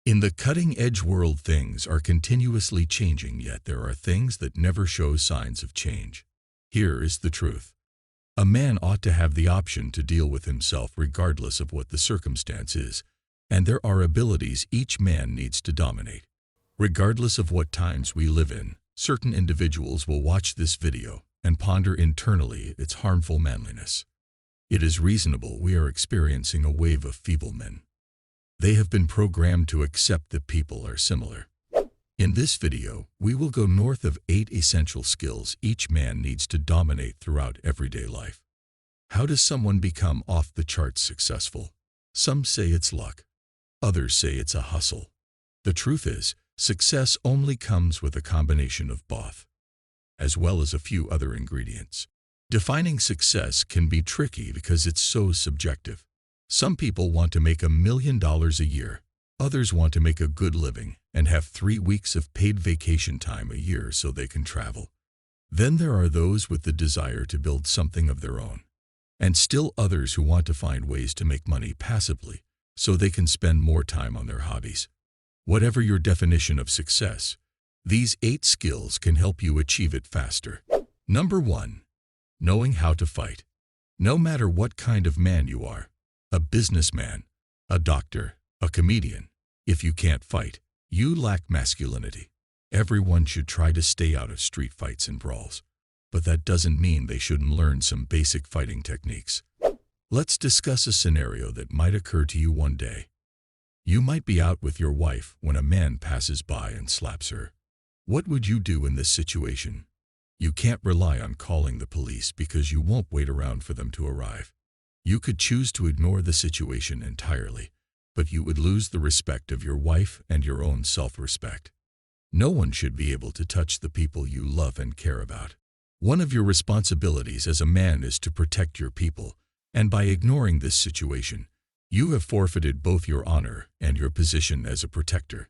In the cutting-edge world, things are continuously changing, yet there are things that never show signs of change. Here is the truth. A man ought to have the option to deal with himself regardless of what the circumstance is, and there are abilities each man needs to dominate. Regardless of what times we live in, certain individuals will watch this video and ponder internally its harmful manliness. It is reasonable we are experiencing a wave of feeble men. They have been programmed to accept that people are similar. In this video, we will go north of 8 essential skills each man needs to dominate throughout everyday life. How does someone become off-the-charts successful? Some say it's luck. Others say it's a hustle. The truth is, success only comes with a combination of both, as well as a few other ingredients. Defining success can be tricky because it's so subjective. Some people want to make $1 million a year. Others want to make a good living and have 3 weeks of paid vacation time a year so they can travel. Then there are those with the desire to build something of their own. And still others who want to find ways to make money passively so they can spend more time on their hobbies. Whatever your definition of success, these 8 skills can help you achieve it faster. Number 1. Knowing how to fight. No matter what kind of man you are, a businessman, a doctor, a comedian, if you can't fight, you lack masculinity. Everyone should try to stay out of street fights and brawls, but that doesn't mean they shouldn't learn some basic fighting techniques. Let's discuss a scenario that might occur to you one day. You might be out with your wife when a man passes by and slaps her. What would you do in this situation? You can't rely on calling the police because you won't wait around for them to arrive. You could choose to ignore the situation entirely, but you would lose the respect of your wife and your own self-respect. No one should be able to touch the people you love and care about. One of your responsibilities as a man is to protect your people, and by ignoring this situation, you have forfeited both your honor and your position as a protector.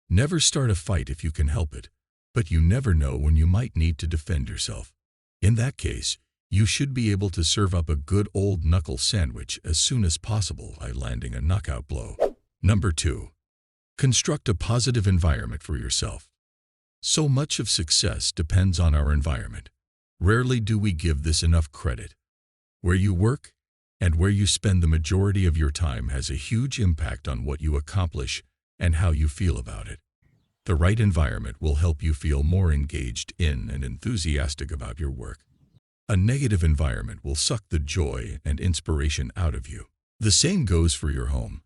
Never start a fight if you can help it, but you never know when you might need to defend yourself. In that case, you should be able to serve up a good old knuckle sandwich as soon as possible by landing a knockout blow. Number 2. Construct a positive environment for yourself. So much of success depends on our environment. Rarely do we give this enough credit. Where you work and where you spend the majority of your time has a huge impact on what you accomplish and how you feel about it. The right environment will help you feel more engaged in and enthusiastic about your work. A negative environment will suck the joy and inspiration out of you. The same goes for your home,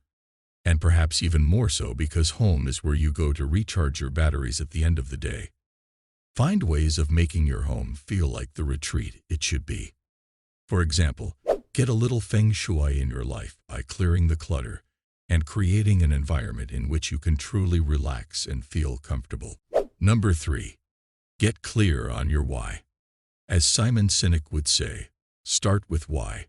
and perhaps even more so because home is where you go to recharge your batteries at the end of the day. Find ways of making your home feel like the retreat it should be. For example, get a little feng shui in your life by clearing the clutter and creating an environment in which you can truly relax and feel comfortable. Number 3. Get clear on your why. As Simon Sinek would say, start with why.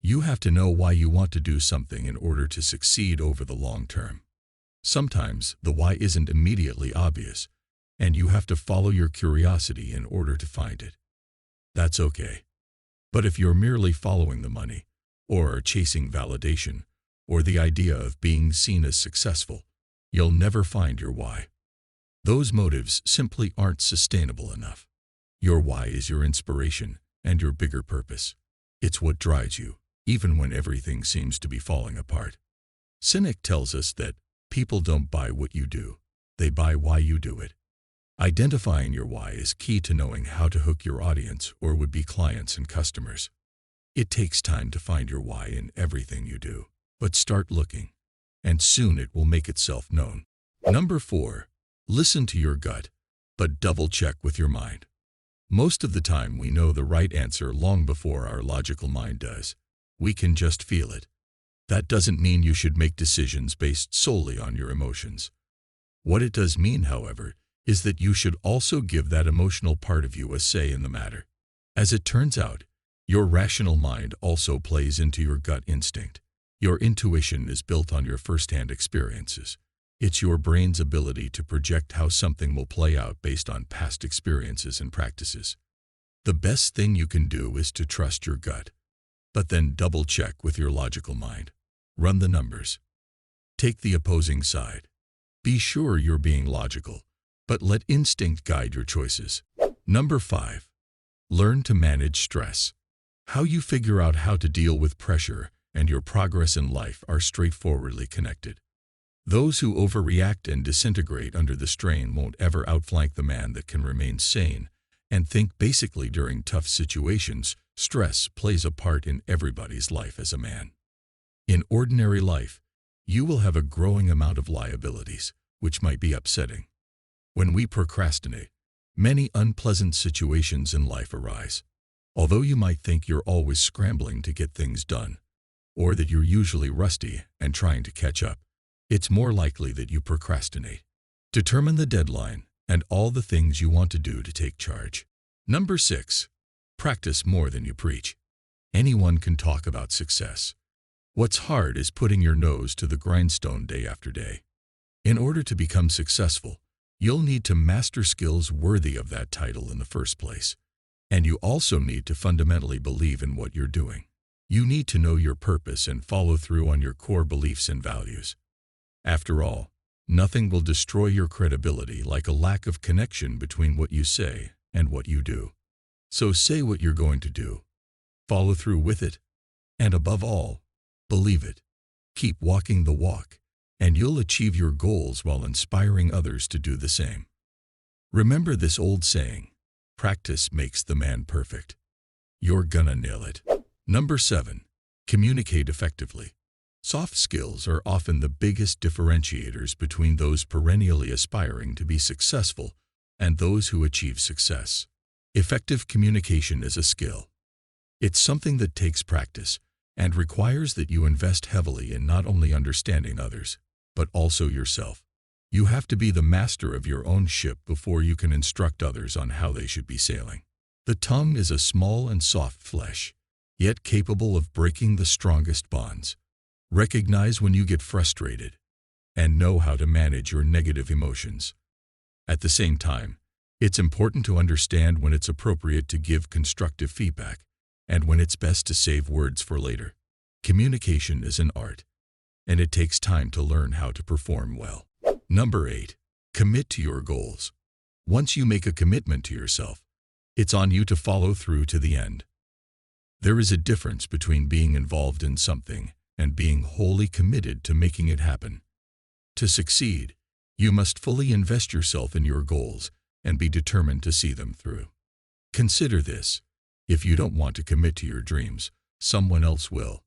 You have to know why you want to do something in order to succeed over the long term. Sometimes the why isn't immediately obvious, and you have to follow your curiosity in order to find it. That's okay. But if you're merely following the money, or chasing validation, or the idea of being seen as successful, you'll never find your why. Those motives simply aren't sustainable enough. Your why is your inspiration and your bigger purpose. It's what drives you, even when everything seems to be falling apart. Sinek tells us that people don't buy what you do, they buy why you do it. Identifying your why is key to knowing how to hook your audience or would-be clients and customers. It takes time to find your why in everything you do, but start looking, and soon it will make itself known. Number 4. Listen to your gut, but double-check with your mind. Most of the time we know the right answer long before our logical mind does. We can just feel it. That doesn't mean you should make decisions based solely on your emotions. What it does mean, however, is that you should also give that emotional part of you a say in the matter. As it turns out, your rational mind also plays into your gut instinct. Your intuition is built on your first-hand experiences. It's your brain's ability to project how something will play out based on past experiences and practices. The best thing you can do is to trust your gut, but then double-check with your logical mind. Run the numbers. Take the opposing side. Be sure you're being logical, but let instinct guide your choices. Number 5. Learn to manage stress. How you figure out how to deal with pressure and your progress in life are straightforwardly connected. Those who overreact and disintegrate under the strain won't ever outflank the man that can remain sane and think basically during tough situations. Stress plays a part in everybody's life as a man. In ordinary life, you will have a growing amount of liabilities, which might be upsetting. When we procrastinate, many unpleasant situations in life arise. Although you might think you're always scrambling to get things done, or that you're usually rusty and trying to catch up, it's more likely that you procrastinate. Determine the deadline and all the things you want to do to take charge. Number 6. Practice more than you preach. Anyone can talk about success. What's hard is putting your nose to the grindstone day after day. In order to become successful, you'll need to master skills worthy of that title in the first place. And you also need to fundamentally believe in what you're doing. You need to know your purpose and follow through on your core beliefs and values. After all, nothing will destroy your credibility like a lack of connection between what you say and what you do. So say what you're going to do, follow through with it, and above all, believe it. Keep walking the walk, and you'll achieve your goals while inspiring others to do the same. Remember this old saying, practice makes the man perfect. You're gonna nail it. Number 7. Communicate effectively. Soft skills are often the biggest differentiators between those perennially aspiring to be successful and those who achieve success. Effective communication is a skill. It's something that takes practice and requires that you invest heavily in not only understanding others, but also yourself. You have to be the master of your own ship before you can instruct others on how they should be sailing. The tongue is a small and soft flesh, yet capable of breaking the strongest bonds. Recognize when you get frustrated and know how to manage your negative emotions. At the same time, it's important to understand when it's appropriate to give constructive feedback and when it's best to save words for later. Communication is an art, and it takes time to learn how to perform well. Number 8. Commit to your goals. Once you make a commitment to yourself, it's on you to follow through to the end. There is a difference between being involved in something and being wholly committed to making it happen. To succeed, you must fully invest yourself in your goals and be determined to see them through. Consider this: if you don't want to commit to your dreams, someone else will.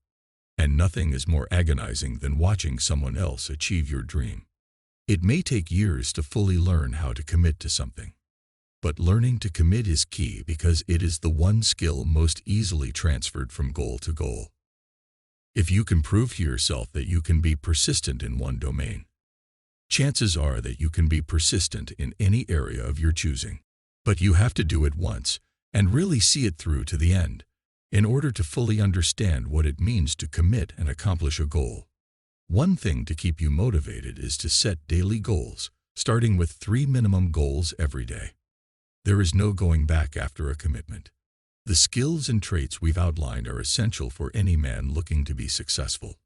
And nothing is more agonizing than watching someone else achieve your dream. It may take years to fully learn how to commit to something, but learning to commit is key because it is the one skill most easily transferred from goal to goal. If you can prove to yourself that you can be persistent in one domain, chances are that you can be persistent in any area of your choosing. But you have to do it once and really see it through to the end in order to fully understand what it means to commit and accomplish a goal. One thing to keep you motivated is to set daily goals, starting with 3 minimum goals every day. There is no going back after a commitment. The skills and traits we've outlined are essential for any man looking to be successful.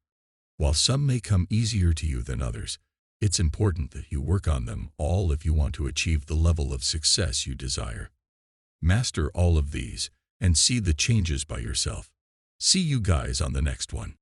While some may come easier to you than others, it's important that you work on them all if you want to achieve the level of success you desire. Master all of these and see the changes by yourself. See you guys on the next one.